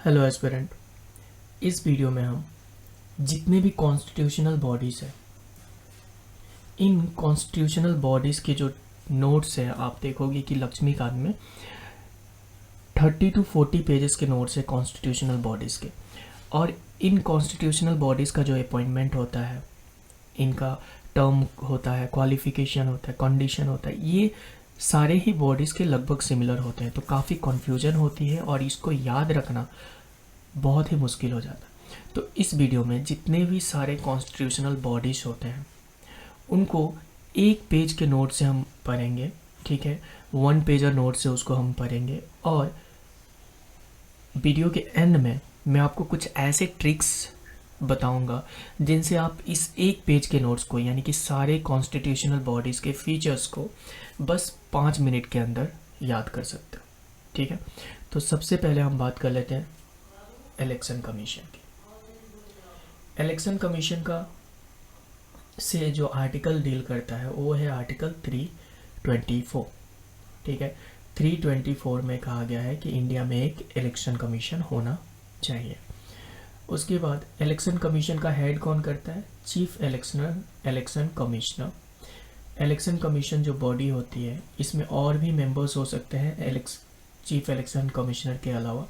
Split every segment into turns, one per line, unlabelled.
Hello aspirant. इस video में हम जितने भी कॉन्स्टिट्यूशनल बॉडीज़ हैं, इन कॉन्स्टिट्यूशनल बॉडीज़ के जो नोट्स हैं, आप देखोगे कि लक्ष्मीकांत में 30 to 40 पेजेस के नोट्स हैं कॉन्स्टिट्यूशनल बॉडीज़ के। और इन कॉन्स्टिट्यूशनल बॉडीज़ का जो अपॉइंटमेंट होता है, इनका टर्म होता है, क्वालिफिकेशन होता है, कंडीशन होता है, ये सारे ही बॉडीज़ के लगभग सिमिलर होते हैं। तो काफ़ी कन्फ्यूजन होती है और इसको याद रखना बहुत ही मुश्किल हो जाता है। तो इस वीडियो में जितने भी सारे कॉन्स्टिट्यूशनल बॉडीज़ होते हैं उनको एक पेज के नोट से हम पढ़ेंगे, ठीक है, 1 पेजर नोट से उसको हम पढ़ेंगे। और वीडियो के एंड में मैं आपको कुछ ऐसे ट्रिक्स बताऊंगा जिनसे आप इस एक पेज के नोट्स को, यानी कि सारे कॉन्स्टिट्यूशनल बॉडीज़ के फीचर्स को बस 5 मिनट के अंदर याद कर सकते हो, ठीक है। तो सबसे पहले हम बात कर लेते हैं इलेक्शन कमीशन की। इलेक्शन कमीशन का से जो आर्टिकल डील करता है वो है आर्टिकल 324, ठीक है। 324 में कहा गया है कि इंडिया में एक इलेक्शन कमीशन होना चाहिए। उसके बाद इलेक्शन कमीशन का हेड कौन करता है? Chief election commissioner. Election commission जो बॉडी होती है, इसमें और भी मेंबर्स हो सकते हैं चीफ इलेक्शन कमिश्नर के अलावा,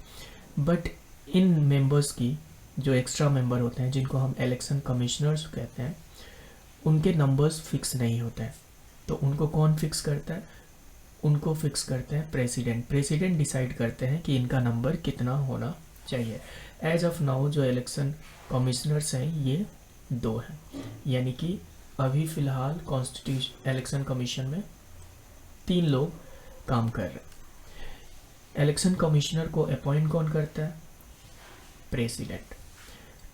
बट इन मेंबर्स की जो एक्स्ट्रा मेंबर होते हैं, जिनको हम इलेक्शन कमिश्नर्स कहते हैं, उनके नंबर्स फिक्स नहीं होते हैं। तो उनको कौन फिक्स करता है? उनको फिक्स करते हैं प्रेसिडेंट। प्रेसिडेंट डिसाइड करते हैं कि इनका नंबर कितना होना चाहिए। एज ऑफ नाउ जो इलेक्शन कमिश्नर्स हैं ये 2 हैं, यानी कि अभी फ़िलहाल कॉन्स्टिट्यूशन इलेक्शन कमीशन में 3 लोग काम कर रहे हैं। इलेक्शन कमिश्नर को अपॉइंट कौन करता है? प्रेसिडेंट।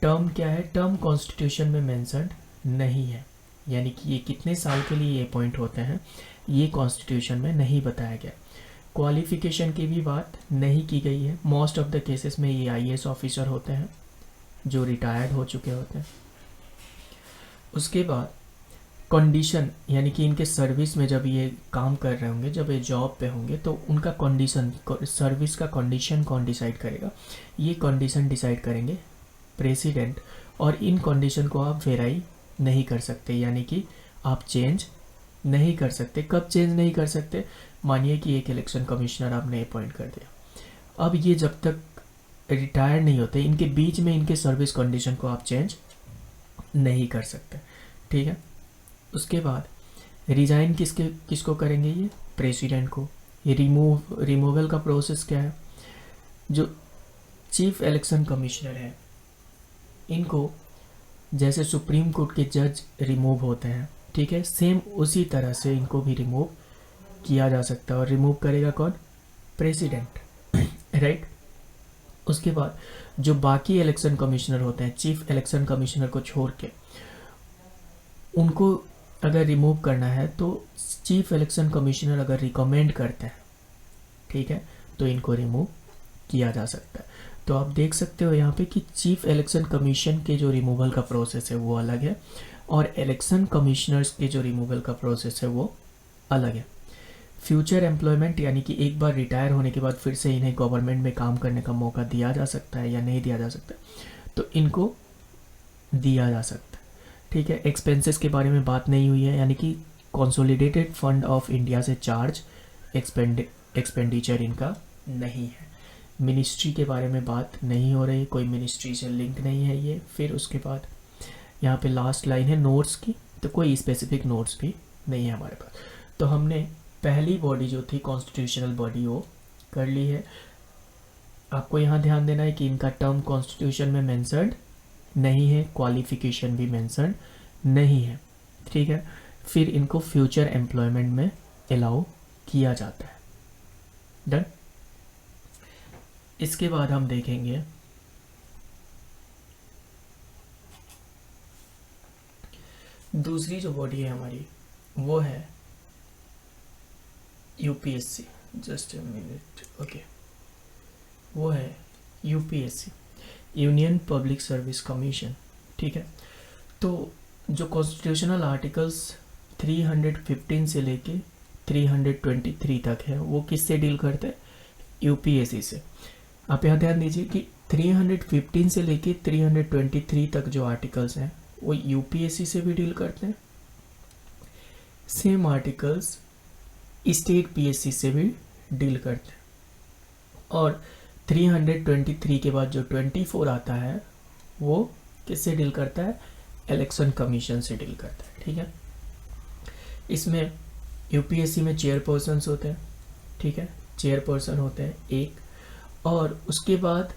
टर्म क्या है? टर्म कॉन्स्टिट्यूशन में मेंशन्ड नहीं है, यानी कि ये कितने साल के लिए ये अपॉइंट होते हैं ये कॉन्स्टिट्यूशन में नहीं बताया गया। क्वालिफिकेशन की भी बात नहीं की गई है। मोस्ट ऑफ द केसेस में ये आईएएस ऑफिसर होते हैं जो रिटायर्ड हो चुके होते हैं। उसके बाद कंडीशन, यानी कि इनके सर्विस में जब ये काम कर रहे होंगे, जब ये जॉब पे होंगे, तो उनका कंडीशन, सर्विस का कंडीशन कौन डिसाइड करेगा? ये कंडीशन डिसाइड करेंगे प्रेसिडेंट। और इन कंडीशन को आप वेराई नहीं कर सकते, यानी कि आप चेंज नहीं कर सकते। कब चेंज नहीं कर सकते? मानिए कि एक इलेक्शन कमिश्नर आपने अपॉइंट कर दिया, अब ये जब तक रिटायर नहीं होते, इनके बीच में इनके सर्विस कंडीशन को आप चेंज नहीं कर सकते, ठीक है। उसके बाद रिजाइन किसको करेंगे? ये प्रेसिडेंट को। ये रिमूवल का प्रोसेस क्या है? जो चीफ इलेक्शन कमिश्नर है, इनको जैसे सुप्रीम कोर्ट के जज रिमूव होते हैं, ठीक है, सेम उसी तरह से इनको भी रिमूव किया जा सकता है। और रिमूव करेगा कौन? President, right. उसके बाद जो बाकी इलेक्शन कमिश्नर होते हैं, चीफ इलेक्शन कमिश्नर को छोड़ के, उनको अगर रिमूव करना है तो चीफ इलेक्शन कमिश्नर अगर रिकमेंड करते हैं, ठीक है, तो इनको रिमूव किया जा सकता है। तो आप देख सकते हो यहाँ पे कि चीफ इलेक्शन कमीशन के जो रिमूवल का प्रोसेस है वो अलग है, और इलेक्शन कमिश्नर्स के जो रिमूवल का प्रोसेस है वो अलग है। फ्यूचर एम्प्लॉयमेंट, यानी कि एक बार रिटायर होने के बाद फिर से इन्हें गवर्नमेंट में काम करने का मौका दिया जा सकता है या नहीं दिया जा सकता, तो इनको दिया जा सकता है, ठीक है। एक्सपेंसेस के बारे में बात नहीं हुई है, यानी कि कंसोलिडेटेड फंड ऑफ इंडिया से चार्ज एक्सपेंडिचर इनका नहीं है। मिनिस्ट्री के बारे में बात नहीं हो रही, कोई मिनिस्ट्री से लिंक नहीं है ये। फिर उसके बाद यहाँ पे लास्ट लाइन है नोट्स की, तो कोई स्पेसिफिक नोट्स भी नहीं है हमारे पास। तो हमने पहली बॉडी जो थी कॉन्स्टिट्यूशनल बॉडी वो कर ली है। आपको यहाँ ध्यान देना है कि इनका टर्म कॉन्स्टिट्यूशन में मेंशन्ड नहीं है, क्वालिफिकेशन भी मेंशन्ड नहीं है, ठीक है। फिर इनको फ्यूचर एम्प्लॉयमेंट में अलाउ किया जाता है। डन। इसके बाद हम देखेंगे दूसरी जो बॉडी है हमारी, वो है UPSC. Just a minute, okay. वो है UPSC, union public service commission, ठीक है। तो जो कॉन्स्टिट्यूशनल आर्टिकल्स 315 से लेके 323 तक है, वो किससे डील करते हैं? यूपीएससी से। आप यहाँ ध्यान दीजिए कि 315 से लेके 323 तक जो आर्टिकल्स हैं वो यूपीएससी से भी डील करते हैं। सेम आर्टिकल्स स्टेट पीएससी से भी डील करते हैं। और 323 के बाद जो 24 आता है वो किससे डील करता है? इलेक्शन कमीशन से डील करता है। ठीक है, इसमें यूपीएससी में चेयरपर्सन्स होते हैं। ठीक है, चेयरपर्सन होते हैं एक, और उसके बाद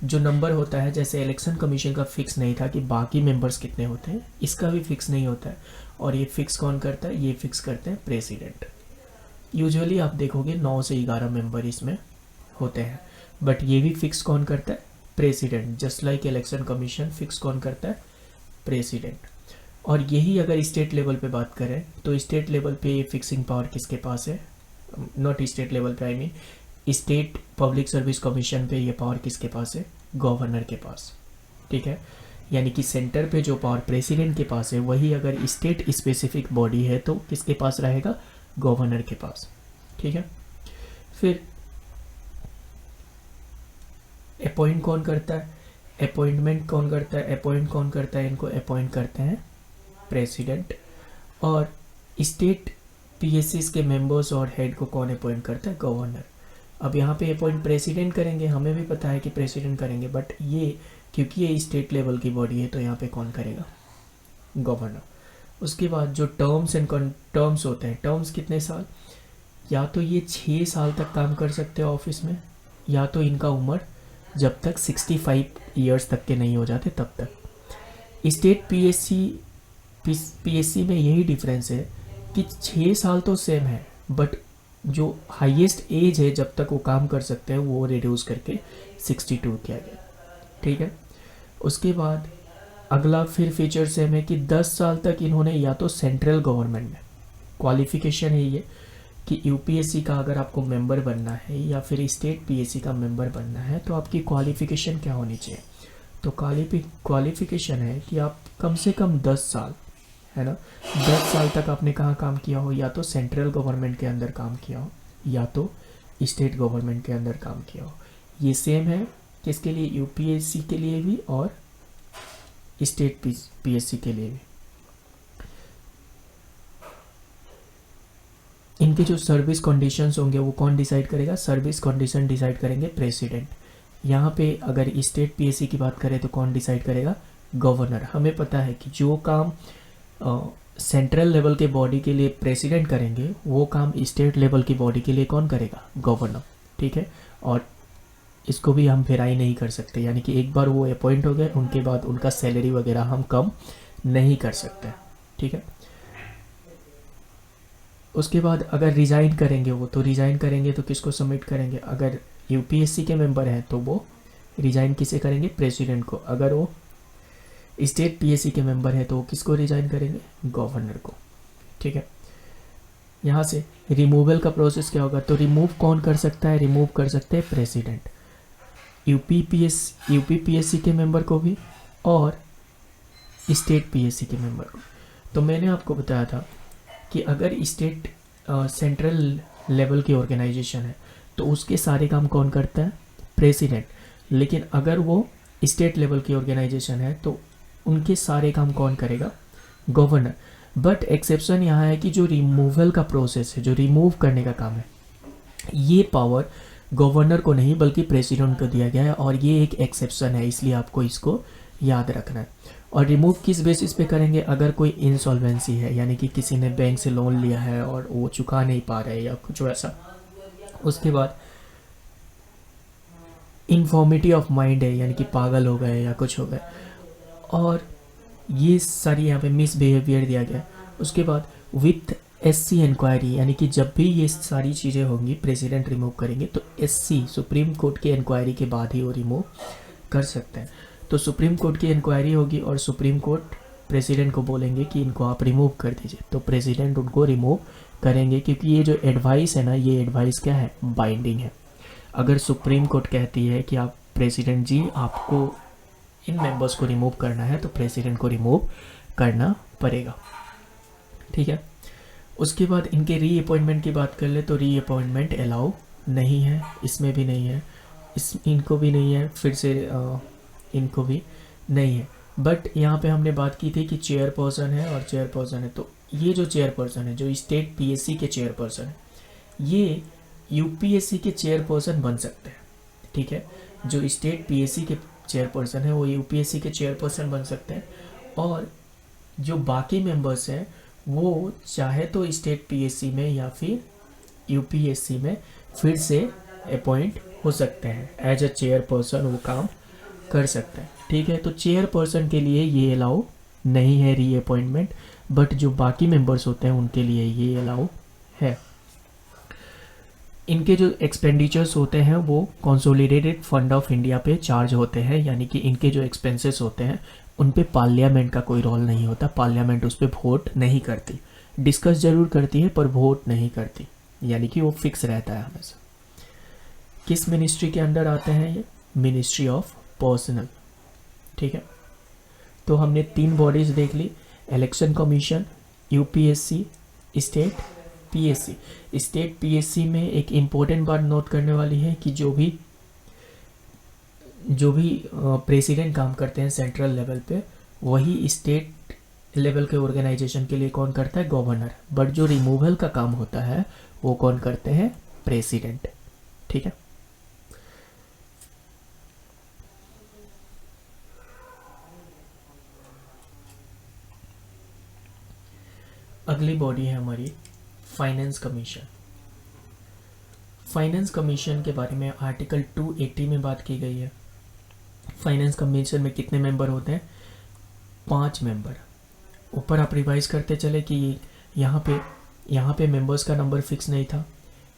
जो नंबर होता है, जैसे इलेक्शन कमीशन का फिक्स नहीं था कि बाकी मेंबर्स कितने होते हैं, इसका भी फिक्स नहीं होता है। और ये फिक्स कौन करता है? ये फिक्स करते हैं प्रेसिडेंट। यूजुअली आप देखोगे 9 से 11 मेंबर इसमें होते हैं, बट ये भी फिक्स कौन करता है? President. Just like election commission fix कौन करता है? प्रेसिडेंट। और यही अगर स्टेट लेवल पे बात करें तो स्टेट लेवल पे ये फिक्सिंग पावर किसके पास है? नॉट स्टेट लेवल पे, I mean state public service commission पे ये पावर किसके पास है? गवर्नर के पास। ठीक है, यानी कि सेंटर पे जो पावर प्रेसिडेंट के पास है वही अगर स्टेट स्पेसिफिक बॉडी है तो किसके पास रहेगा? गवर्नर के पास। ठीक है, फिर अपॉइंट कौन करता है? अपॉइंटमेंट कौन करता है? अपॉइंट कौन करता है? इनको अपॉइंट करते हैं प्रेसिडेंट। और स्टेट पीएससीज के मेंबर्स और हेड को कौन अपॉइंट करता है? गवर्नर। अब यहाँ पे अपॉइंट प्रेसिडेंट करेंगे, हमें भी पता है कि प्रेसिडेंट करेंगे, बट ये क्योंकि ये स्टेट लेवल की बॉडी है तो यहाँ पे कौन करेगा? गवर्नर। उसके बाद जो टर्म्स एंड टर्म्स होते हैं, टर्म्स कितने साल? या तो ये 6 साल तक काम कर सकते हैं ऑफिस में, या तो इनका उम्र जब तक 65 ईयर्स तक के नहीं हो जाते तब तक। स्टेट पीएससी में यही डिफरेंस है कि 6 साल तो सेम है, बट जो हाईएस्ट एज है जब तक वो काम कर सकते हैं वो रिड्यूस करके 62 किया गया। ठीक है, उसके बाद अगला फिर फीचर सेम है कि 10 साल तक इन्होंने या तो सेंट्रल गवर्नमेंट में, क्वालिफिकेशन है ये कि यूपीएससी का अगर आपको मेंबर बनना है या फिर स्टेट पीएससी का मेंबर बनना है तो आपकी क्वालिफिकेशन क्या होनी चाहिए? तो क्वालिफिकेशन है कि आप कम से कम 10 साल, है ना, 10 साल तक आपने कहाँ काम किया हो? या तो सेंट्रल गवर्नमेंट के अंदर काम किया हो या तो स्टेट गवर्नमेंट के अंदर काम किया हो। ये सेम है किसके लिए? यूपीएससी के लिए भी और स्टेट पीएससी के लिए भी। इनके जो सर्विस कंडीशंस होंगे वो कौन डिसाइड करेगा? सर्विस कंडीशन डिसाइड करेंगे प्रेसिडेंट। यहाँ पे अगर स्टेट पीएससी की बात करें तो कौन डिसाइड करेगा? गवर्नर। हमें पता है कि जो काम सेंट्रल लेवल के बॉडी के लिए प्रेसिडेंट करेंगे वो काम स्टेट लेवल की बॉडी के लिए कौन करेगा? गवर्नर। ठीक है, और इसको भी हम वेरीफाई नहीं कर सकते, यानी कि एक बार वो अपॉइंट हो गए उनके बाद उनका सैलरी वगैरह हम कम नहीं कर सकते। ठीक है, उसके बाद अगर रिज़ाइन करेंगे वो, तो रिज़ाइन करेंगे तो किसको सबमिट करेंगे? अगर यूपीएससी के मेंबर हैं तो वो रिज़ाइन किसे करेंगे? प्रेसिडेंट को। अगर वो स्टेट पीएससी के मेंबर है तो वो किसको रिज़ाइन करेंगे? गवर्नर को। ठीक है, यहाँ से रिमूवल का प्रोसेस क्या होगा? तो रिमूव कौन कर सकता है? रिमूव कर सकते हैं प्रेसिडेंट, यूपीपीएससी के मेंबर को भी और स्टेट पीएससी के मेंबर को। तो मैंने आपको बताया था कि अगर स्टेट सेंट्रल लेवल की ऑर्गेनाइजेशन है तो उसके सारे काम कौन करता है? प्रेसिडेंट। लेकिन अगर वो स्टेट लेवल की ऑर्गेनाइजेशन है तो उनके सारे काम कौन करेगा? गवर्नर। बट एक्सेप्शन यहाँ है कि जो रिमूवल का प्रोसेस है, जो रिमूव करने का काम है, ये पावर गवर्नर को नहीं बल्कि प्रेसिडेंट को दिया गया है, और ये एक एक्सेप्शन है, इसलिए आपको इसको याद रखना है। और रिमूव किस बेसिस पे करेंगे? अगर कोई इंसॉल्वेंसी है, यानी कि किसी ने बैंक से लोन लिया है और वो चुका नहीं पा रहे या कुछ वैसा। उसके बाद इन्फॉर्मिटी ऑफ माइंड है, यानी कि पागल हो गए या कुछ हो गए, और ये सारी यहाँ पे मिसबिहेवियर दिया गया है। उसके बाद विथ एससी इंक्वायरी, यानी कि जब भी ये सारी चीज़ें होंगी प्रेसिडेंट रिमूव करेंगे तो एससी सुप्रीम कोर्ट की इंक्वायरी के बाद ही वो रिमूव कर सकते हैं। तो सुप्रीम कोर्ट की इंक्वायरी होगी और सुप्रीम कोर्ट प्रेसिडेंट को बोलेंगे कि इनको आप रिमूव कर दीजिए, तो प्रेसिडेंट उनको रिमूव करेंगे, क्योंकि ये जो एडवाइस है ना, ये एडवाइस क्या है? बाइंडिंग है। अगर सुप्रीम कोर्ट कहती है कि आप प्रेसिडेंट जी आपको इन मेंबर्स को रिमूव करना है तो प्रेसिडेंट को रिमूव करना पड़ेगा। ठीक है, उसके बाद इनके री अपॉइंटमेंट की बात कर ले तो री अपॉइंटमेंट अलाउ नहीं है, इसमें भी नहीं है। इस इनको भी नहीं है, फिर से इनको भी नहीं है। बट यहाँ पे हमने बात की थी कि चेयरपर्सन है और चेयरपर्सन है, तो ये जो चेयरपर्सन है, जो स्टेट पीएससी के चेयरपर्सन है, ये यूपीएससी के चेयरपर्सन बन सकते हैं। ठीक है, जो स्टेट पीएससी के चेयरपर्सन है वो यूपीएससी के चेयरपर्सन बन सकते हैं, और जो बाकी मेंबर्स हैं वो चाहे तो स्टेट पीएससी में या फिर यूपीएससी में फिर से अपॉइंट हो सकते हैं, एज अ चेयरपर्सन वो काम कर सकते हैं। ठीक है, तो चेयरपर्सन के लिए ये अलाउ नहीं है रीअपॉइंटमेंट, बट जो बाकी मेंबर्स होते हैं उनके लिए ये अलाउ है। इनके जो एक्सपेंडिचर्स होते हैं वो कंसोलिडेटेड फंड ऑफ इंडिया पे चार्ज होते हैं, यानी कि इनके जो एक्सपेंसेस होते हैं उन पे पार्लियामेंट का कोई रोल नहीं होता, पार्लियामेंट उस पर वोट नहीं करती, डिस्कस जरूर करती है पर वोट नहीं करती, यानी कि वो फिक्स रहता है हमेशा। किस मिनिस्ट्री के अंडर आते हैं ये? Ministry of personnel. ठीक है, तो हमने 3 बॉडीज देख ली, election commission, UPSC, state PSC. State PSC में एक इम्पोर्टेंट बात नोट करने वाली है कि जो भी प्रेसिडेंट काम करते हैं सेंट्रल लेवल पे, वही स्टेट लेवल के ऑर्गेनाइजेशन के लिए कौन करता है? गवर्नर। बट जो रिमूवल का काम होता है वो कौन करते हैं? प्रेसिडेंट। ठीक है, अगली बॉडी है हमारी फाइनेंस कमीशन। फाइनेंस कमीशन के बारे में आर्टिकल 280 में बात की गई है। फाइनेंस कमीशन में कितने मेंबर होते हैं? 5 मेंबर। ऊपर आप रिवाइज करते चले कि यहाँ पे मेंबर्स का नंबर फिक्स नहीं था,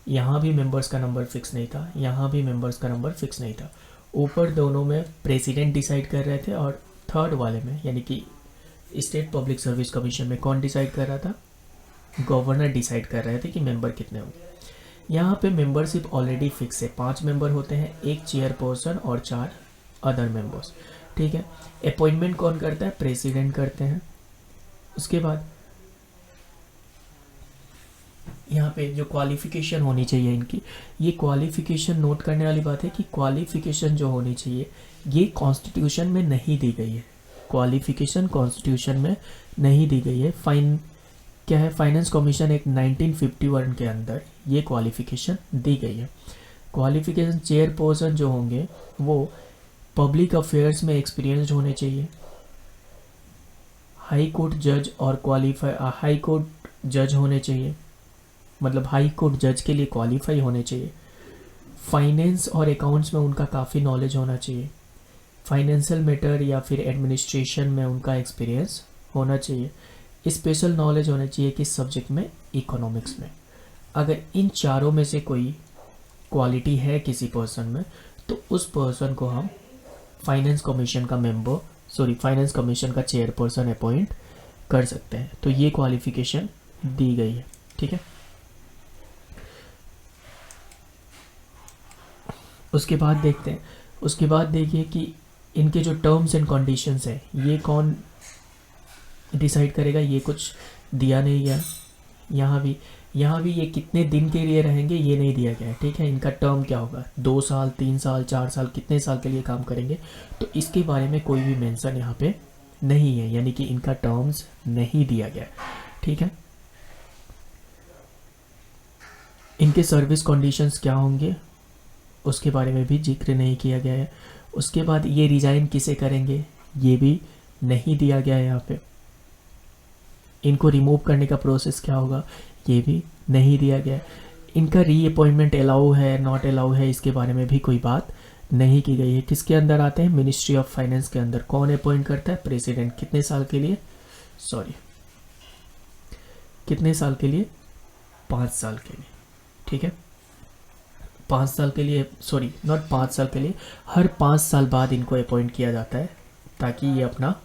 यहाँ भी मेंबर्स का नंबर फिक्स नहीं था, यहाँ भी मेंबर्स का नंबर फिक्स नहीं था। ऊपर दोनों में प्रेसिडेंट डिसाइड कर रहे थे, और थर्ड वाले में यानी कि स्टेट पब्लिक सर्विस कमीशन में कौन डिसाइड कर रहा था? गवर्नर डिसाइड कर रहे थे कि मेंबर कितने होंगे। यहाँ पे मेंबरशिप ऑलरेडी फिक्स है, 5 मेंबर होते हैं, 1 चेयरपर्सन और 4 अदर मेंबर्स। ठीक है, अपॉइंटमेंट कौन करता है? प्रेसिडेंट करते हैं। उसके बाद यहाँ पे जो क्वालिफिकेशन होनी चाहिए इनकी, ये क्वालिफिकेशन नोट करने वाली बात है कि क्वालिफिकेशन जो होनी चाहिए ये कॉन्स्टिट्यूशन में नहीं दी गई है। क्वालिफिकेशन कॉन्स्टिट्यूशन में नहीं दी गई है। क्या है? फाइनेंस कमीशन एक्ट 1951 के अंदर ये क्वालिफिकेशन दी गई है। क्वालिफिकेशन चेयरपर्सन जो होंगे वो पब्लिक अफेयर्स में एक्सपीरियंस्ड होने चाहिए, हाई कोर्ट जज और हाई कोर्ट जज होने चाहिए, मतलब हाई कोर्ट जज के लिए क्वालिफाई होने चाहिए, फाइनेंस और अकाउंट्स में उनका काफ़ी नॉलेज होना चाहिए, फाइनेंशियल मैटर या फिर एडमिनिस्ट्रेशन में उनका एक्सपीरियंस होना चाहिए, स्पेशल नॉलेज होना चाहिए किस सब्जेक्ट में? इकोनॉमिक्स में। अगर इन चारों में से कोई क्वालिटी है किसी पर्सन में, तो उस पर्सन को हम फाइनेंस कमीशन का चेयरपर्सन अपॉइंट कर सकते हैं। तो ये क्वालिफिकेशन दी गई है। ठीक है, उसके बाद देखिए कि इनके जो टर्म्स एंड कंडीशंस हैं ये कौन डिसाइड करेगा? ये कुछ दिया नहीं गया। यहाँ भी ये कितने दिन के लिए रहेंगे ये नहीं दिया गया है। ठीक है, इनका टर्म क्या होगा? 2 साल, 3 साल, 4 साल, कितने साल के लिए काम करेंगे, तो इसके बारे में कोई भी मेंशन यहाँ पे नहीं है, यानी कि इनका टर्म्स नहीं दिया गया। ठीक है, इनके सर्विस कंडीशंस क्या होंगे उसके बारे में भी जिक्र नहीं किया गया है। उसके बाद ये रिजाइन किसे करेंगे ये भी नहीं दिया गया है यहाँ पे। इनको रिमूव करने का प्रोसेस क्या होगा ये भी नहीं दिया गया है। इनका रीअपॉइंटमेंट अलाउ है नॉट अलाउ है इसके बारे में भी कोई बात नहीं की गई है। किसके अंदर आते हैं? मिनिस्ट्री ऑफ फाइनेंस के अंदर। कौन अपॉइंट करता है? प्रेसिडेंट। कितने साल के लिए? कितने साल के लिए? 5 साल के लिए। ठीक है, 5 साल के लिए, नॉट 5 साल के लिए, हर 5 साल बाद इनको अपॉइंट किया जाता है ताकि ये अपना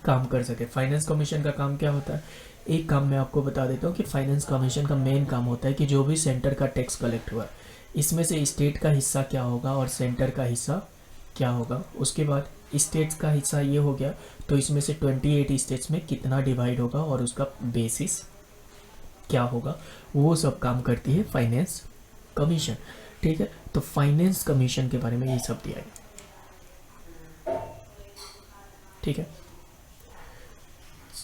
काम कर सके। फाइनेंस कमीशन का काम क्या होता है? एक काम मैं आपको बता देता हूँ कि फाइनेंस कमीशन का मेन काम होता है कि जो भी सेंटर का टैक्स कलेक्ट हुआ है इसमें से स्टेट का हिस्सा क्या होगा और सेंटर का हिस्सा क्या होगा। उसके बाद स्टेट्स का हिस्सा ये हो गया तो इसमें से 28 स्टेट्स में कितना डिवाइड होगा और उसका बेसिस क्या होगा, वो सब काम करती है फाइनेंस कमीशन। ठीक है, तो फाइनेंस कमीशन के बारे में ये सब दिया है। ठीक है,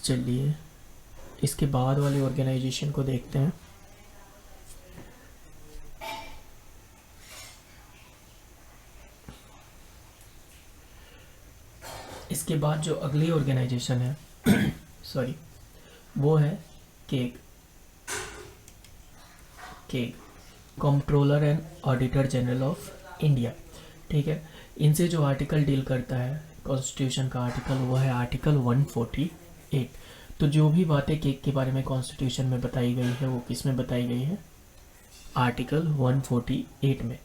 चलिए इसके बाद वाले ऑर्गेनाइजेशन को देखते हैं। इसके बाद जो अगली ऑर्गेनाइजेशन है सॉरी, वो है keg. Keg controller and auditor general of India. ठीक है, इनसे जो आर्टिकल डील करता है कॉन्स्टिट्यूशन का आर्टिकल, वो है आर्टिकल 148। तो जो भी बातें केग के बारे में कॉन्स्टिट्यूशन में बताई गई है वो किस में बताई गई है? आर्टिकल 148 में।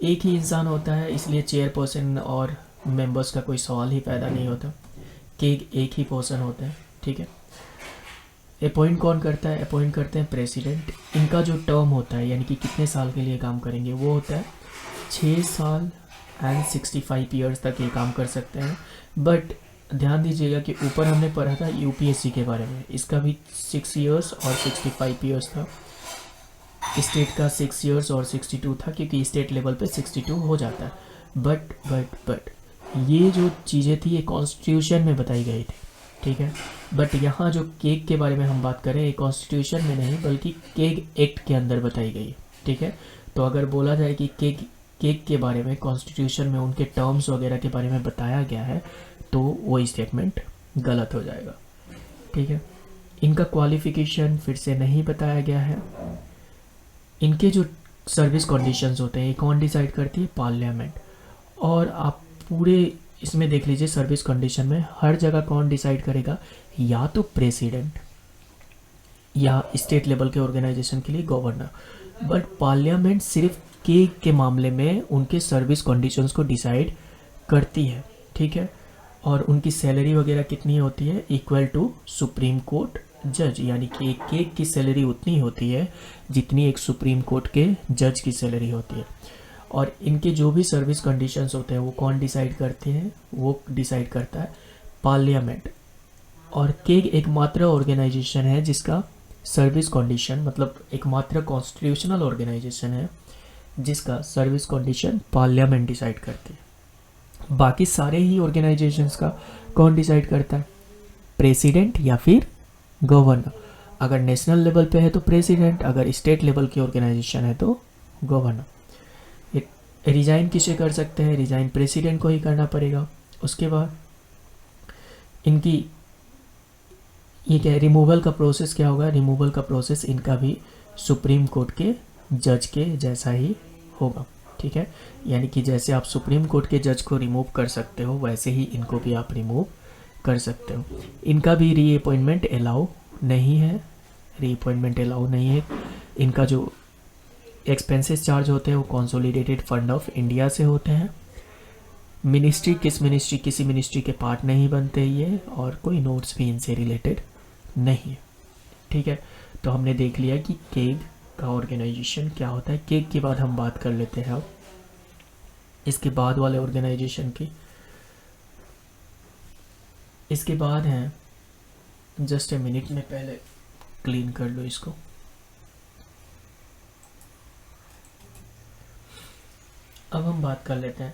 एक ही इंसान होता है, इसलिए चेयरपर्सन और मेंबर्स का कोई सवाल ही पैदा नहीं होता। केग एक ही पर्सन होता है। ठीक है, अपॉइंट कौन करता है? अपॉइंट करते हैं प्रेसिडेंट। इनका जो टर्म होता है, यानी कि कितने साल के लिए काम करेंगे, वो होता है 6 साल एंड 65 ईयर्स तक ये काम कर सकते हैं। बट ध्यान दीजिएगा कि ऊपर हमने पढ़ा था यूपीएससी के बारे में, इसका भी 6 इयर्स और 65 ईयर्स था। स्टेट का 6 इयर्स और 62 था, क्योंकि स्टेट लेवल पे 62 हो जाता है। बट ये जो चीज़ें थी ये कॉन्स्टिट्यूशन में बताई गई थी। ठीक है, बट यहाँ जो केग के बारे में हम बात करें, ये कॉन्स्टिट्यूशन में नहीं बल्कि केग एक्ट के अंदर बताई गई है। ठीक है, तो अगर बोला जाए कि केग के बारे में कॉन्स्टिट्यूशन में उनके टर्म्स वगैरह के बारे में बताया गया है, तो वो स्टेटमेंट गलत हो जाएगा। ठीक है, इनका क्वालिफिकेशन फिर से नहीं बताया गया है। इनके जो सर्विस कंडीशंस होते हैं, ये कौन डिसाइड करती है? पार्लियामेंट। और आप पूरे इसमें देख लीजिए, सर्विस कंडीशन में हर जगह कौन डिसाइड करेगा? या तो प्रेसिडेंट या स्टेट लेवल के ऑर्गेनाइजेशन के लिए गवर्नर। बट पार्लियामेंट सिर्फ केग के मामले में उनके सर्विस कंडीशंस को डिसाइड करती है। ठीक है, और उनकी सैलरी वगैरह कितनी होती है? इक्वल टू सुप्रीम कोर्ट जज, यानी कि एक केग की सैलरी उतनी होती है जितनी एक सुप्रीम कोर्ट के जज की सैलरी होती है। और इनके जो भी सर्विस कंडीशंस होते हैं वो कौन डिसाइड करते हैं? वो डिसाइड करता है पार्लियामेंट। और केग एकमात्र ऑर्गेनाइजेशन है जिसका सर्विस कंडीशन, मतलब एकमात्र कॉन्स्टिट्यूशनल ऑर्गेनाइजेशन है जिसका सर्विस कंडीशन पार्लियामेंट डिसाइड करती है। बाकी सारे ही ऑर्गेनाइजेशंस का कौन डिसाइड करता है? प्रेसिडेंट या फिर गवर्नर। अगर नेशनल लेवल पे है तो प्रेसिडेंट, अगर स्टेट लेवल की ऑर्गेनाइजेशन है तो गवर्नर। रिजाइन किसे कर सकते हैं? रिजाइन प्रेसिडेंट को ही करना पड़ेगा। उसके बाद इनकी ये क्या है, रिमूवल का प्रोसेस क्या होगा? रिमूवल का प्रोसेस इनका भी सुप्रीम कोर्ट के जज के जैसा ही होगा। ठीक है, यानी कि जैसे आप सुप्रीम कोर्ट के जज को रिमूव कर सकते हो, वैसे ही इनको भी आप रिमूव कर सकते हो। इनका भी रीअपॉइंटमेंट अलाउ नहीं है, रीअपॉइंटमेंट अलाउ नहीं है। इनका जो एक्सपेंसेस चार्ज होते हैं वो कंसोलिडेटेड फंड ऑफ इंडिया से होते हैं। मिनिस्ट्री किसी मिनिस्ट्री के पार्ट नहीं बनते ये, और कोई नोट्स भी इनसे रिलेटेड नहीं है। ठीक है, तो हमने देख लिया कि केग का ऑर्गेनाइजेशन क्या होता है। केग के बाद हम बात कर लेते हैं अब इसके बाद वाले ऑर्गेनाइजेशन की। इसके बाद हैं, जस्ट ए मिनट में पहले क्लीन कर लो इसको। अब हम बात कर लेते हैं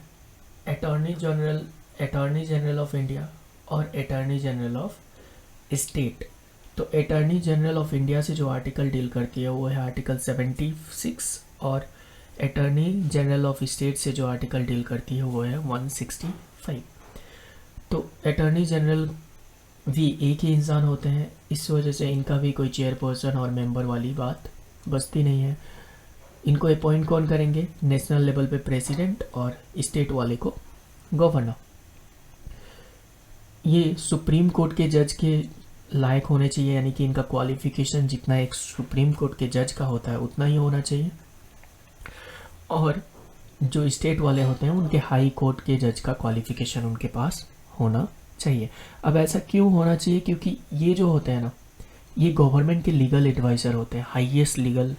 अटॉर्नी जनरल ऑफ इंडिया और अटॉर्नी जनरल ऑफ स्टेट। तो अटॉर्नी जनरल ऑफ इंडिया से जो आर्टिकल डील करती है वो है आर्टिकल 76, और अटॉर्नी जनरल ऑफ स्टेट से जो आर्टिकल डील करती है वो है 165। तो अटॉर्नी जनरल भी एक ही इंसान होते हैं, इस वजह से इनका भी कोई चेयरपर्सन और मेंबर वाली बात बचती नहीं है। इनको अपॉइंट कौन करेंगे? नेशनल लेवल पे प्रेसिडेंट और स्टेट वाले को गवर्नर। ये सुप्रीम कोर्ट के जज के लायक होने चाहिए, यानी कि इनका क्वालिफिकेशन जितना एक सुप्रीम कोर्ट के जज का होता है उतना ही होना चाहिए। और जो स्टेट वाले होते हैं उनके हाई कोर्ट के जज का क्वालिफिकेशन उनके पास होना चाहिए। अब ऐसा क्यों होना चाहिए? क्योंकि ये जो होते हैं ना, ये गवर्नमेंट के लीगल एडवाइज़र होते हैं, हाईएस्ट लीगल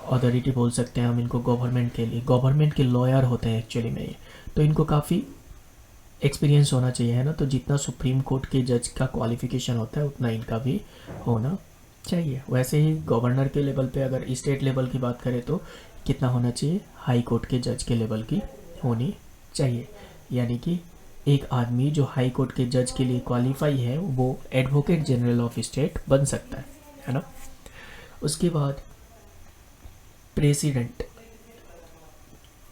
अथॉरिटी बोल सकते हैं हम इनको गवर्नमेंट के लिए। गवर्नमेंट के लॉयर होते हैं एक्चुअली में ये, तो इनको काफ़ी एक्सपीरियंस होना चाहिए, है ना। तो जितना सुप्रीम कोर्ट के जज का क्वालिफिकेशन होता है उतना इनका भी होना चाहिए। वैसे ही गवर्नर के लेवल पे, अगर स्टेट लेवल की बात करें तो कितना होना चाहिए, हाई कोर्ट के जज के लेवल की होनी चाहिए। यानी कि एक आदमी जो हाई कोर्ट के जज के लिए क्वालिफाई है वो एडवोकेट जनरल ऑफ स्टेट बन सकता है ना। उसके बाद प्रेसिडेंट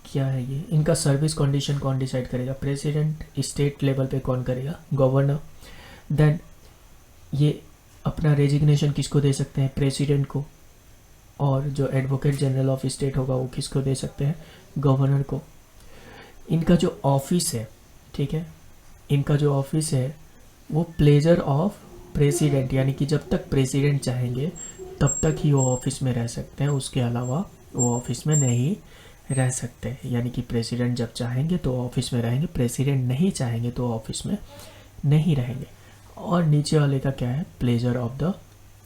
क्या है ये, इनका सर्विस कंडीशन कौन डिसाइड करेगा, प्रेसिडेंट। स्टेट लेवल पे कौन करेगा, गवर्नर। देन ये अपना रेजिग्नेशन किसको दे सकते हैं, प्रेसिडेंट को। और जो एडवोकेट जनरल ऑफ स्टेट होगा वो किसको दे सकते हैं, गवर्नर को। इनका जो ऑफिस है, ठीक है, इनका जो ऑफिस है वो प्लेजर ऑफ प्रेसिडेंट, यानी कि जब तक प्रेसिडेंट चाहेंगे तब तक ही वो ऑफिस में रह सकते हैं, उसके अलावा वो ऑफिस में नहीं रह सकते। यानी कि प्रेसिडेंट जब चाहेंगे तो ऑफिस में रहेंगे, प्रेसिडेंट नहीं चाहेंगे तो ऑफिस में नहीं रहेंगे। और नीचे वाले का क्या है, प्लेजर ऑफ द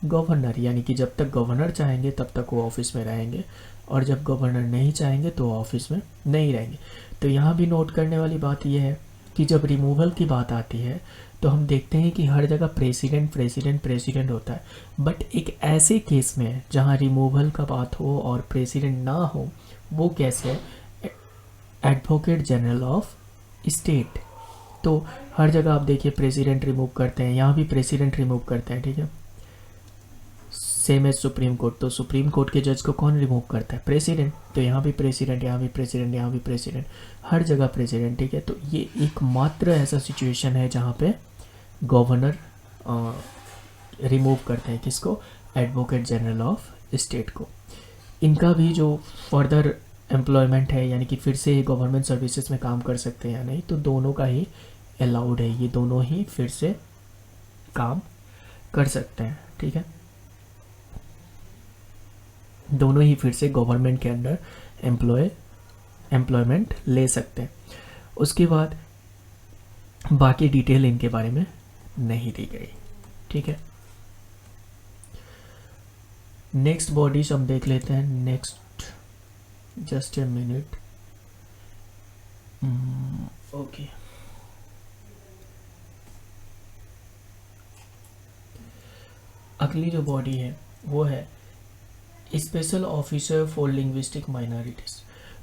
गवर्नर, यानी कि जब तक गवर्नर चाहेंगे तब तक वो ऑफिस में रहेंगे, और जब गवर्नर नहीं चाहेंगे तो ऑफिस में नहीं रहेंगे। तो यहाँ भी नोट करने वाली बात यह है कि जब रिमूवल की बात आती है तो हम देखते हैं कि हर जगह प्रेसिडेंट प्रेसिडेंट प्रेसिडेंट होता है, बट एक ऐसे केस में जहाँ रिमूवल का बात हो और प्रेसिडेंट ना हो, वो कैसे, एडवोकेट जनरल ऑफ स्टेट। तो हर जगह आप देखिए प्रेसिडेंट रिमूव करते हैं, यहाँ भी प्रेसिडेंट रिमूव करते हैं, ठीक है। सेम एज सुप्रीम कोर्ट, तो सुप्रीम कोर्ट के जज को कौन रिमूव करता है, प्रेसिडेंट। तो यहाँ भी प्रेसिडेंट, यहाँ भी प्रेसिडेंट, यहाँ भी प्रेसिडेंट, हर जगह प्रेसिडेंट, ठीक है। तो ये एकमात्र ऐसा सिचुएशन है जहाँ पे गवर्नर रिमूव करते हैं किसको, एडवोकेट जनरल ऑफ स्टेट को। इनका भी जो फर्दर एम्प्लॉयमेंट है, यानी कि फिर से गवर्नमेंट सर्विसेज में काम कर सकते हैं या नहीं, तो दोनों का ही अलाउड है, ये दोनों ही फिर से काम कर सकते हैं, ठीक है। दोनों ही फिर से गवर्नमेंट के अंडर एम्प्लॉयमेंट ले सकते हैं। उसके बाद बाकी डिटेल इनके बारे में नहीं दी गई, ठीक है। नेक्स्ट बॉडीज हम देख लेते हैं। Next, just a minute, okay. अगली जो बॉडी है वो है special officer for linguistic minorities.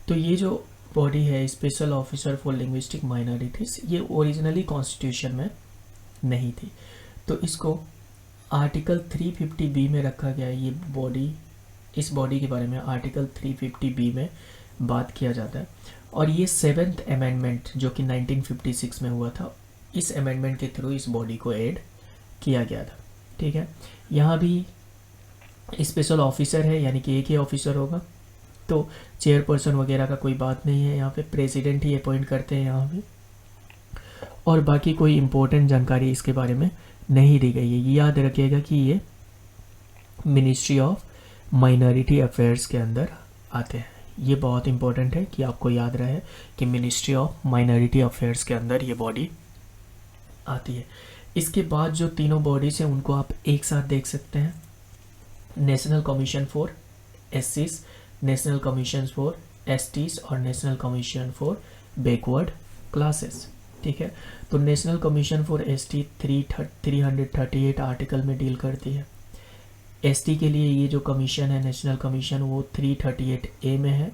तो ये जो बॉडी है special officer for linguistic minorities, ये ओरिजिनली कॉन्स्टिट्यूशन में नहीं थी, तो इसको आर्टिकल 350 में रखा गया है। ये बॉडी, इस बॉडी के बारे में आर्टिकल 350 में बात किया जाता है। और ये 7th अमेंडमेंट जो कि 1956 में हुआ था, इस अमेंडमेंट के थ्रू इस बॉडी को ऐड किया गया था, ठीक है। यहाँ भी स्पेशल ऑफिसर है, यानी कि एक ही ऑफिसर होगा, तो चेयरपर्सन वगैरह का कोई बात नहीं है, यहाँ पे प्रेसिडेंट ही अपॉइंट करते हैं यहाँ भी। और बाकी कोई इम्पोर्टेंट जानकारी इसके बारे में नहीं दी गई है। ये याद रखिएगा कि ये मिनिस्ट्री ऑफ माइनॉरिटी अफेयर्स के अंदर आते हैं। ये बहुत इंपॉर्टेंट है कि आपको याद रहे कि मिनिस्ट्री ऑफ माइनॉरिटी अफेयर्स के अंदर ये बॉडी आती है। इसके बाद जो तीनों बॉडीज़ हैं उनको आप एक साथ देख सकते हैं, नेशनल कमीशन फॉर एससीज, नेशनल कमीशन फॉर एसटीज और national commission for backward classes, ठीक है। तो national commission for ST 338 article में डील करती है। एसटी के लिए ये जो कमीशन है नेशनल कमीशन, वो 338A में है,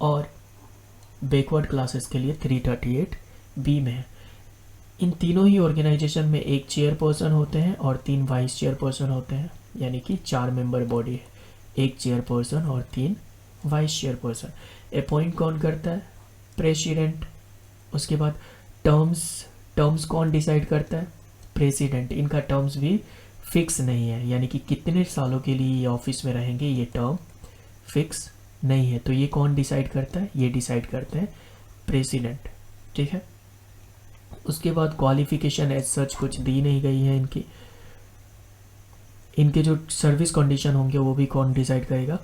और बैकवर्ड क्लासेस के लिए 338B में है। इन तीनों ही ऑर्गेनाइजेशन में एक चेयरपर्सन होते हैं और 3 वाइस चेयरपर्सन होते हैं, यानी कि 4 मेंबर बॉडी है, एक चेयरपर्सन और 3 वाइस चेयरपर्सन। अपॉइंट कौन करता है, प्रेसिडेंट। उसके बाद टर्म्स कौन डिसाइड करता है, प्रेसिडेंट। इनका टर्म्स भी फिक्स नहीं है, यानी कि कितने सालों के लिए ये ऑफिस में रहेंगे ये टर्म फिक्स नहीं है। तो ये कौन डिसाइड करता है, ये डिसाइड करते हैं प्रेसिडेंट, ठीक है। उसके बाद क्वालिफिकेशन एज सच कुछ दी नहीं गई है इनकी। इनके जो सर्विस कंडीशन होंगे वो भी कौन डिसाइड करेगा,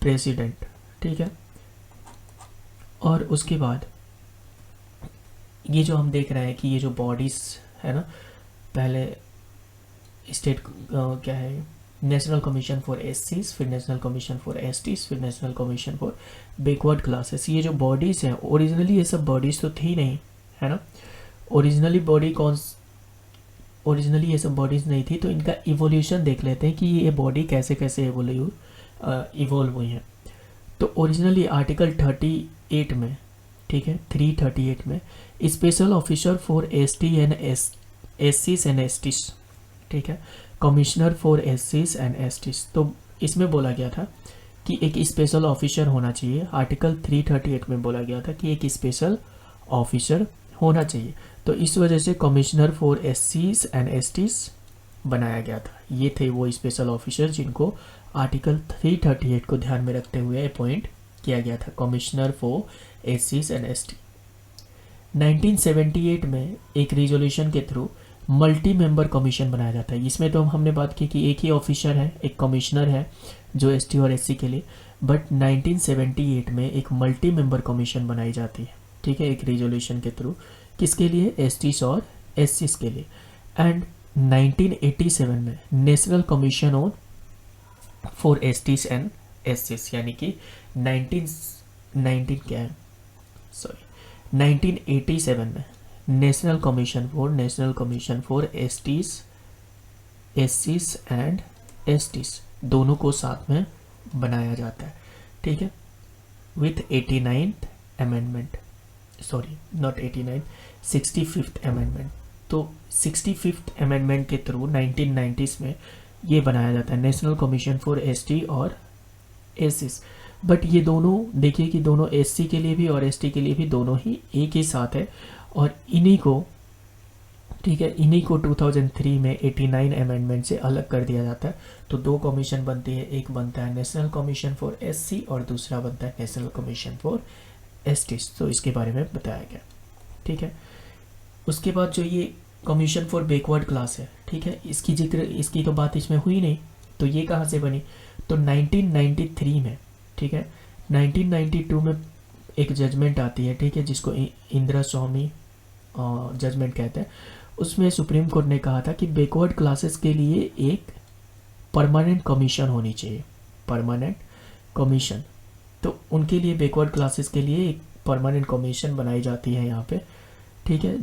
प्रेसिडेंट, ठीक है। और उसके बाद ये जो हम देख रहे हैं कि ये जो बॉडीज़ है ना, पहले स्टेट क्या है, नेशनल कमीशन फॉर एससीज, फिर नेशनल कमीशन फॉर एसटीज, फिर national commission for backward classes. ये जो बॉडीज़ हैं ओरिजिनली ये सब बॉडीज़ तो थी नहीं, है ना। ओरिजिनली ये सब बॉडीज़ नहीं थी, तो इनका इवोल्यूशन देख लेते हैं कि ये बॉडी कैसे कैसे इवोल्व हुई हैं। तो ओरिजिनली आर्टिकल 38 में, ठीक है, 338 में special officer for ST and एससीज एंड एसटीज, ठीक है, कमिश्नर फॉर एससीज एंड एसटीज। तो इसमें बोला गया था कि एक स्पेशल ऑफिसर होना चाहिए। आर्टिकल 338 में बोला गया था कि एक स्पेशल ऑफिसर होना चाहिए। तो इस वजह से कमिश्नर फॉर एससीज एंड एसटीज बनाया गया था। ये थे वो स्पेशल ऑफिसर जिनको आर्टिकल 338 को ध्यान में रखते हुए अपॉइंट किया गया था, कमिश्नर फॉर एससीज एंड एसटी। 1978 में एक रिजोल्यूशन के थ्रू मल्टी मेंबर कमीशन बनाया जाता है। इसमें तो हमने बात की कि एक ही ऑफिसर है, एक कमिश्नर है जो एसटी और एससी के लिए, बट 1978 में एक मल्टी मेंबर कमीशन बनाई जाती है, ठीक है, एक रिजोल्यूशन के थ्रू। किसके लिए? एसटीज और एससीज के लिए। एंड 1987 में national commission on for STs and एससीज, यानी कि 1987 में नेशनल कमीशन फॉर एसटीज, एससीज एंड एसटीज दोनों को साथ में बनाया जाता है, ठीक है, with 89th amendment, sorry not 89, 65th amendment. तो 65th अमेंडमेंट के थ्रू 1990s में ये बनाया जाता है नेशनल कमीशन फॉर एसटी और एससीज। बट ये दोनों देखिए कि दोनों एससी के लिए भी और एसटी के लिए भी दोनों ही एक ही साथ है, और इन्हीं को, ठीक है, इन्हीं को 2003 में 89 अमेंडमेंट से अलग कर दिया जाता है। तो दो कमीशन बनती है, एक बनता है नेशनल कमीशन फॉर एससी और दूसरा बनता है नेशनल कमीशन फॉर एसटीज। तो इसके बारे में बताया गया, ठीक है। उसके बाद जो ये कमीशन फॉर बैकवर्ड क्लास है, ठीक है, इसकी तो बात इसमें हुई नहीं। तो ये कहाँ से बनी? तो 1993 में, ठीक है, 1992 में एक जजमेंट आती है, ठीक है, जिसको इंदिरा स्वामी जजमेंट कहते हैं। उसमें सुप्रीम कोर्ट ने कहा था कि बैकवर्ड क्लासेस के लिए एक परमानेंट कमीशन होनी चाहिए, परमानेंट कमीशन। तो उनके लिए, बैकवर्ड क्लासेस के लिए एक परमानेंट कमीशन बनाई जाती है यहाँ पे, ठीक है,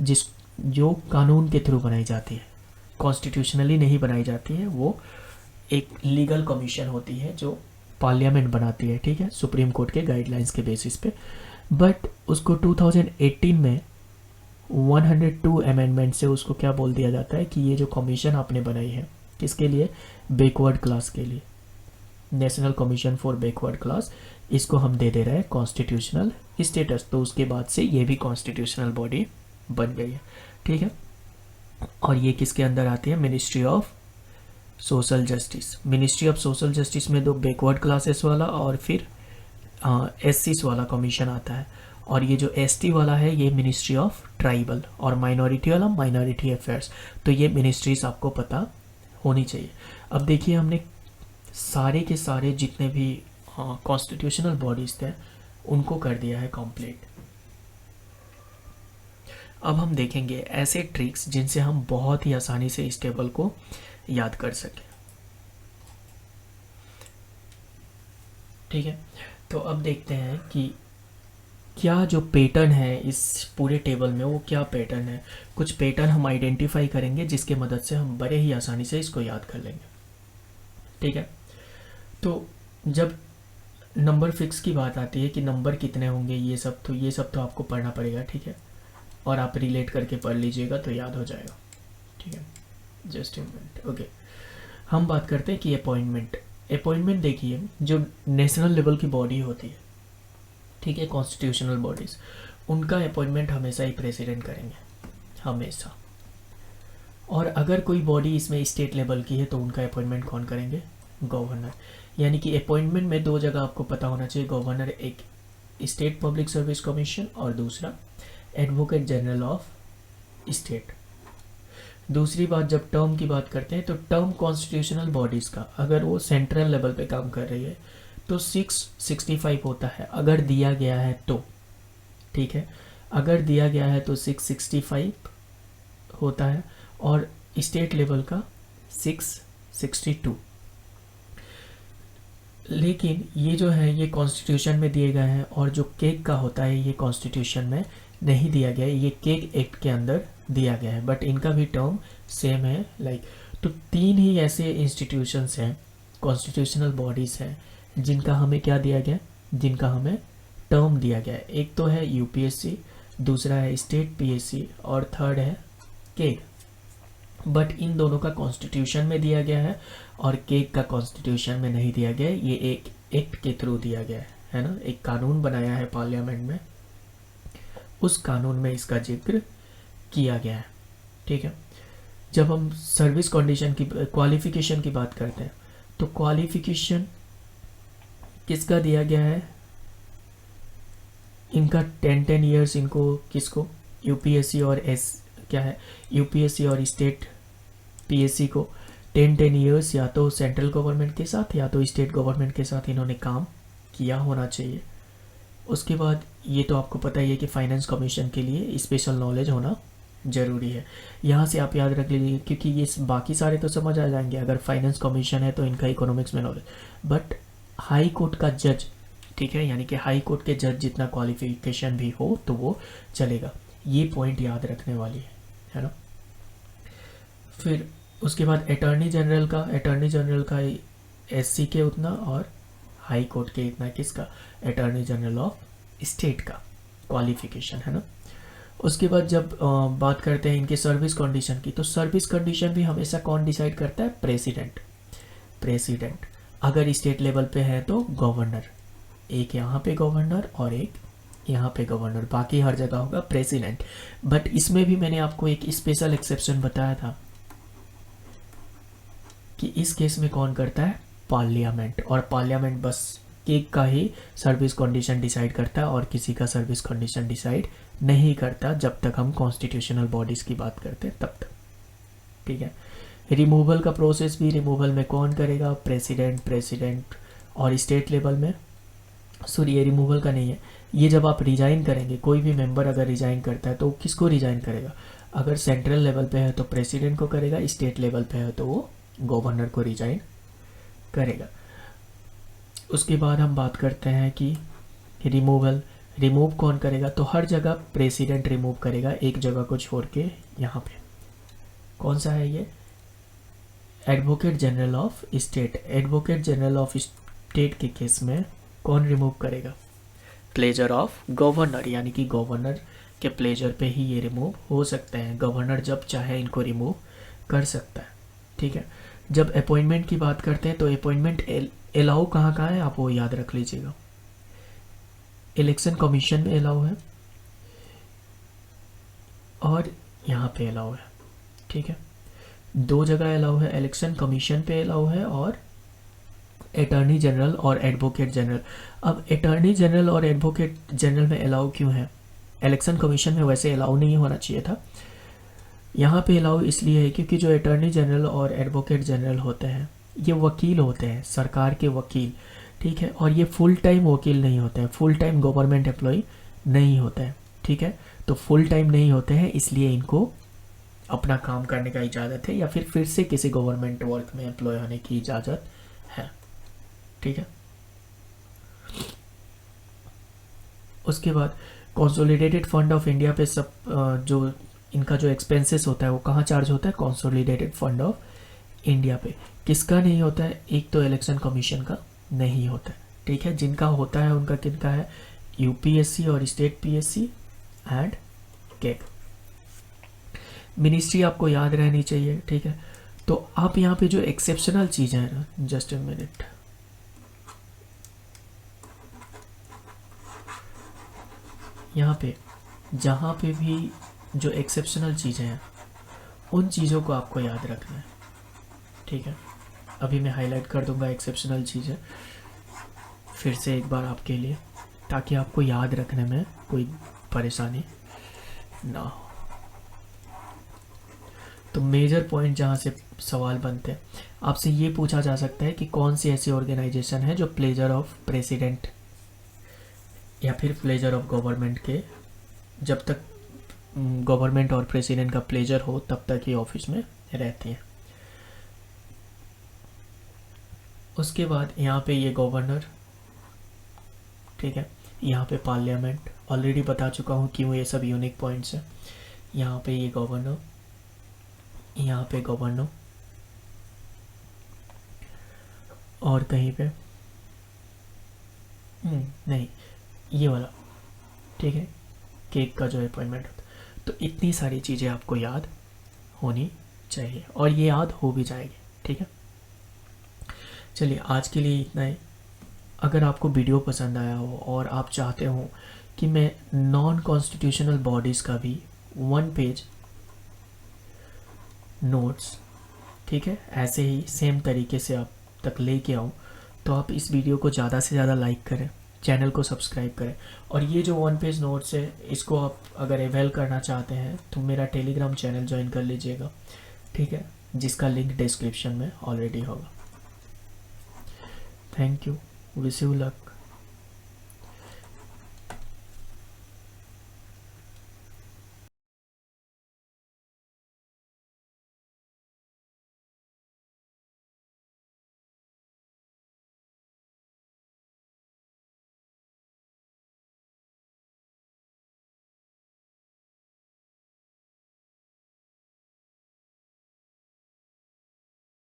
जो कानून के थ्रू बनाई जाती है, कॉन्स्टिट्यूशनली नहीं बनाई जाती है। वो एक लीगल कमीशन होती है जो पार्लियामेंट बनाती है, ठीक है, सुप्रीम कोर्ट के गाइडलाइंस के बेसिस पे। बट उसको 2018 में 102 अमेंडमेंट से उसको क्या बोल दिया जाता है कि ये जो कमीशन आपने बनाई है, किसके लिए? बैकवर्ड क्लास के लिए, national commission for backward class, इसको हम दे रहे हैं कॉन्स्टिट्यूशनल स्टेटस। तो उसके बाद से ये भी कॉन्स्टिट्यूशनल बॉडी बन गई है, ठीक है। और ये किसके अंदर आती है? Ministry of social justice. Ministry of social justice में दो बैकवर्ड क्लासेस वाला और फिर एससीज वाला कमीशन आता है। और ये जो एसटी वाला है ये मिनिस्ट्री ऑफ ट्राइबल, और माइनॉरिटी वाला माइनॉरिटी अफेयर्स। तो ये मिनिस्ट्रीज आपको पता होनी चाहिए। अब देखिए, हमने सारे के सारे जितने भी कॉन्स्टिट्यूशनल बॉडीज थे उनको कर दिया है कंप्लीट। अब हम देखेंगे ऐसे ट्रिक्स जिनसे हम बहुत ही आसानी से इस टेबल को याद कर सकें, ठीक है। तो अब देखते हैं कि क्या जो पैटर्न है इस पूरे टेबल में, वो क्या पैटर्न है। कुछ पैटर्न हम आइडेंटिफाई करेंगे जिसके मदद से हम बड़े ही आसानी से इसको याद कर लेंगे, ठीक है। तो जब नंबर फिक्स की बात आती है कि नंबर कितने होंगे, ये सब तो आपको पढ़ना पड़ेगा, ठीक है, और आप रिलेट करके पढ़ लीजिएगा तो याद हो जाएगा, ठीक है। Just a minute, okay. हम बात करते हैं कि अपॉइंटमेंट देखिए, जो नेशनल लेवल की बॉडी होती है, ठीक है, कॉन्स्टिट्यूशनल बॉडीज, उनका अपॉइंटमेंट हमेशा ही प्रेसिडेंट करेंगे, हमेशा। और अगर कोई बॉडी इसमें स्टेट लेवल की है तो उनका अपॉइंटमेंट कौन करेंगे? गवर्नर। यानी कि अपॉइंटमेंट में दो जगह आपको पता होना चाहिए, गवर्नर एक स्टेट पब्लिक सर्विस कमीशन और दूसरा एडवोकेट जनरल ऑफ स्टेट। दूसरी बात, जब टर्म की बात करते हैं तो टर्म कॉन्स्टिट्यूशनल बॉडीज़ का, अगर वो सेंट्रल लेवल पे काम कर रही है तो 665 होता है, अगर दिया गया है तो, ठीक है, अगर दिया गया है तो 665 होता है, और स्टेट लेवल का 662। लेकिन ये जो है ये कॉन्स्टिट्यूशन में दिए गए हैं, और जो केक का होता है ये कॉन्स्टिट्यूशन में नहीं दिया गया है, ये केक एक्ट के अंदर दिया गया है, बट इनका भी टर्म सेम है, लाइक। तो तीन ही ऐसे इंस्टीट्यूशंस हैं, कॉन्स्टिट्यूशनल बॉडीज़ हैं, जिनका हमें क्या दिया गया? जिनका हमें टर्म दिया गया है। एक तो है यूपीएससी, दूसरा है स्टेट पीएससी और थर्ड है केग। बट इन दोनों का कॉन्स्टिट्यूशन में दिया गया है और केग का कॉन्स्टिट्यूशन में नहीं दिया गया है, ये एक एक्ट के थ्रू दिया गया है ना, एक कानून बनाया है पार्लियामेंट में, उस कानून में इसका जिक्र किया गया है। ठीक है, जब हम सर्विस कंडीशन की क्वालिफिकेशन की बात करते हैं तो क्वालिफिकेशन किसका दिया गया है, इनका 10 ईयर्स, इनको किसको, यूपीएससी और क्या है, यूपीएससी और स्टेट पीएससी को 10 ईयर्स या तो सेंट्रल गवर्नमेंट के साथ या तो स्टेट गवर्नमेंट के साथ इन्होंने काम किया होना चाहिए। उसके बाद ये तो आपको पता ही है कि फाइनेंस कमीशन के लिए स्पेशल नॉलेज होना ज़रूरी है। यहाँ से आप याद रख लीजिए, क्योंकि ये बाकी सारे तो समझ आ जाएंगे, अगर फाइनेंस कमीशन है तो इनका इकोनॉमिक्स में नॉलेज, बट हाई कोर्ट का जज, ठीक है, यानी कि हाई कोर्ट के जज जितना क्वालिफिकेशन भी हो तो वो चलेगा। ये पॉइंट याद रखने वाली है ना। फिर उसके बाद अटॉर्नी जनरल का एससी के उतना और हाई कोर्ट के इतना, किसका, अटॉर्नी जनरल ऑफ स्टेट का क्वालिफिकेशन है ना। उसके बाद जब बात करते हैं इनके सर्विस कंडीशन की, तो सर्विस कंडीशन भी हमेशा कौन डिसाइड करता है, प्रेसिडेंट। अगर स्टेट लेवल पे है तो गवर्नर, एक यहाँ पे गवर्नर और एक यहाँ पे गवर्नर, बाकी हर जगह होगा प्रेसिडेंट। बट इसमें भी मैंने आपको एक स्पेशल एक्सेप्शन बताया था कि इस केस में कौन करता है, पार्लियामेंट, और पार्लियामेंट बस एक का ही सर्विस कंडीशन डिसाइड करता है और किसी का सर्विस कंडीशन डिसाइड नहीं करता, जब तक हम कॉन्स्टिट्यूशनल बॉडीज की बात करते हैं तब तक। ठीक है, रिमूवल का प्रोसेस भी, रिमूवल में कौन करेगा, प्रेसिडेंट और स्टेट लेवल में, सॉरी ये रिमूवल का नहीं है, ये जब आप रिजाइन करेंगे, कोई भी मेंबर अगर रिजाइन करता है तो किसको रिजाइन करेगा, अगर सेंट्रल लेवल पे है तो प्रेसिडेंट को करेगा, स्टेट लेवल पे है तो वो गवर्नर को रिजाइन करेगा। उसके बाद हम बात करते हैं कि रिमूव कौन करेगा, तो हर जगह प्रेसिडेंट रिमूव करेगा, एक जगह को छोड़ के। यहाँ पे कौन सा है ये, advocate general of state. Advocate general of state के केस में कौन रिमूव करेगा, प्लेजर ऑफ गवर्नर, यानी कि गवर्नर के प्लेजर पे ही ये रिमूव हो सकते हैं, गवर्नर जब चाहे इनको रिमूव कर सकता है। ठीक है, जब अपॉइंटमेंट की बात करते हैं तो अपॉइंटमेंट अलाउ कहाँ है, आप वो याद रख लीजिएगा। इलेक्शन कमीशन में अलाउ है और यहाँ पे अलाउ है। ठीक है, दो जगह अलाउ है, इलेक्शन कमीशन पे अलाउ है और अटॉर्नी जनरल और एडवोकेट जनरल। अब अटॉर्नी जनरल और एडवोकेट जनरल में अलाउ क्यों है, इलेक्शन कमीशन में वैसे अलाउ नहीं होना चाहिए था, यहाँ पे अलाउ इसलिए है क्योंकि जो अटॉर्नी जनरल और एडवोकेट जनरल होते हैं ये वकील होते हैं, सरकार के वकील। ठीक है, और ये फुल टाइम वकील नहीं होते हैं, फुल टाइम गवर्नमेंट एम्प्लॉय नहीं होते हैं। ठीक है, तो फुल टाइम नहीं होते हैं, इसलिए इनको अपना काम करने का इजाज़त है या फिर से किसी गवर्नमेंट वर्क में एम्प्लॉय होने की इजाज़त है। ठीक है, उसके बाद कंसोलिडेटेड फंड ऑफ इंडिया पे सब जो इनका जो एक्सपेंसेस होता है वो कहाँ चार्ज होता है, कंसोलिडेटेड फंड ऑफ इंडिया पे। किसका नहीं होता है, एक तो इलेक्शन कमीशन का नहीं होता है। ठीक है, जिनका होता है उनका किनका है, यूपीएससी और state PSC and cake. Ministry आपको याद रहनी चाहिए। ठीक है, तो आप यहाँ पे जो एक्सेप्शनल चीज़ें हैं ना, जस्ट ए मिनट, यहाँ पे जहाँ पे भी जो एक्सेप्शनल चीज़ें हैं उन चीज़ों को आपको याद रखना है। ठीक है, अभी मैं हाईलाइट कर दूंगा एक्सेप्शनल चीज़ें फिर से एक बार आपके लिए, ताकि आपको याद रखने में कोई परेशानी ना हो। तो मेजर पॉइंट जहाँ से सवाल बनते हैं, आपसे ये पूछा जा सकता है कि कौन सी ऐसी ऑर्गेनाइजेशन है जो प्लेजर ऑफ प्रेसिडेंट या फिर प्लेजर ऑफ गवर्नमेंट के, जब तक गवर्नमेंट और प्रेसिडेंट का प्लेजर हो तब तक ही ऑफिस में रहती हैं। उसके बाद यहाँ पे ये गवर्नर, ठीक है, यहाँ पे पार्लियामेंट, ऑलरेडी बता चुका हूँ क्यों ये सब यूनिक पॉइंट्स हैं। यहाँ पे ये गवर्नर, यहाँ पे गवर्नर और कहीं पे नहीं, ये वाला, ठीक है, केक का जो अपॉइंटमेंट होता है। तो इतनी सारी चीज़ें आपको याद होनी चाहिए और ये याद हो भी जाएगी, ठीक है। चलिए आज के लिए इतना ही। अगर आपको वीडियो पसंद आया हो और आप चाहते हो कि मैं नॉन कॉन्स्टिट्यूशनल बॉडीज़ का भी 1 पेज नोट्स, ठीक है, ऐसे ही सेम तरीके से आप तक लेके आऊँ, तो आप इस वीडियो को ज़्यादा से ज़्यादा लाइक करें, चैनल को सब्सक्राइब करें। और ये जो 1 पेज नोट्स है, इसको आप अगर अवेल करना चाहते हैं तो मेरा टेलीग्राम चैनल ज्वाइन कर लीजिएगा, ठीक है, जिसका लिंक डिस्क्रिप्शन में ऑलरेडी होगा। Thank you, wish you luck.